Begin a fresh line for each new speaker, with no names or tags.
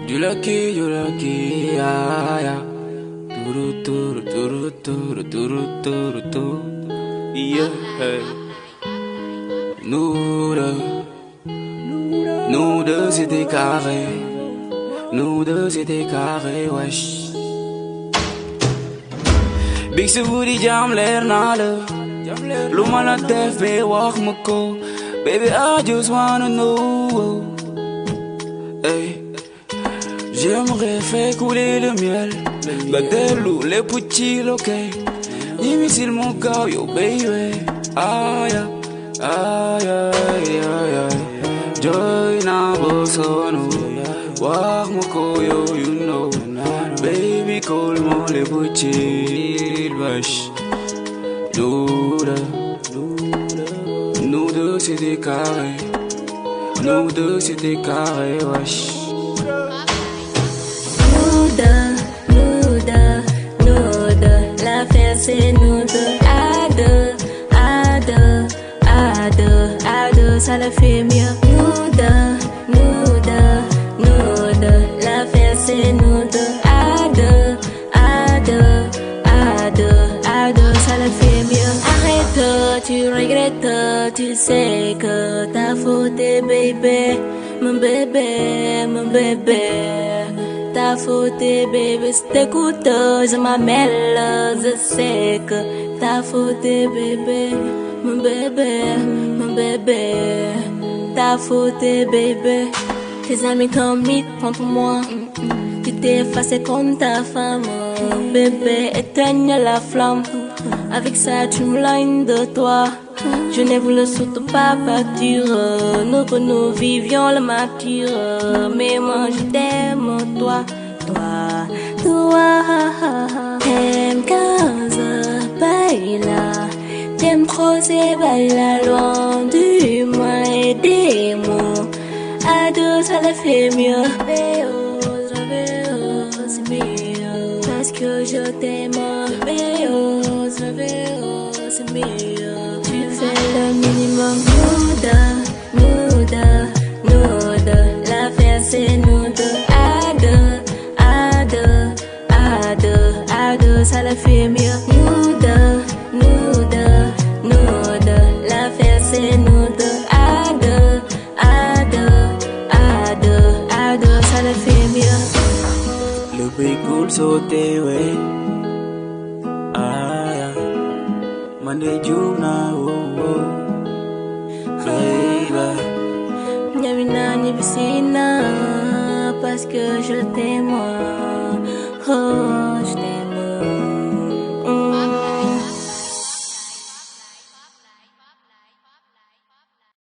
you lucky, yeah, yeah. Turu, turu, turu, turu, turu, turu, turu. Yeah, hey. Nous deux c'était carré. Nous deux c'était carré, wesh. Big se woody jam leer na la. Lu ma la def be wax ma ko. Baby, I just wanna know. Hey. J'aimerais faire couler le miel. La delou, les petits loquets. Difficile mon gars, yo baby. Aïe, aïe, aïe, aïe, aïe. Joy na bosono. Wax ma ko, yo, you know. Baby, call moi les petits vaches. Nous deux c'était carré. Nous deux c'était carré, wesh.
Nous deux, l'affaire c'est nous deux. À deux, à deux, à deux, à deux, ça le fait mieux. Nous deux, l'affaire c'est nous deux. À deux, à deux, à deux, à deux, ça le fait mieux. Arrête, tu regrettes, tu sais que ta faute est bébé. Mon bébé, mon bébé. Ta faute, bébé, si t'écoutes, je m'appelle, je sais que ta faute, bébé, mon bébé, mon bébé. Ta faute, bébé. Tes amis t'imitent contre moi. Tu t'es effacé contre ta femme, bébé, éteigne la flamme. Avec ça, tu me loignes de toi. Je n'ai voulu surtout pas partir. Nous vivions la mature. Mais moi je t'aime, toi. T'aimes Gaza, baila. T'aimes creuser, baila loin du moi et des mots. À deux, ça le fait mieux. C'est mieux. Parce que je t'aime. C'est mieux. Tu fais le minimum. Nous deux, l'affaire c'est nous deux. À deux, à deux, à deux, à deux, ça le fait mieux. Nous deux, l'affaire c'est nous deux. À deux, à deux, à deux, à deux, ça le fait mieux.
Le pays cool sauté, ouais. Monday, June, baby.
Nyamina, ni piscina, parce que je t'aime, oh.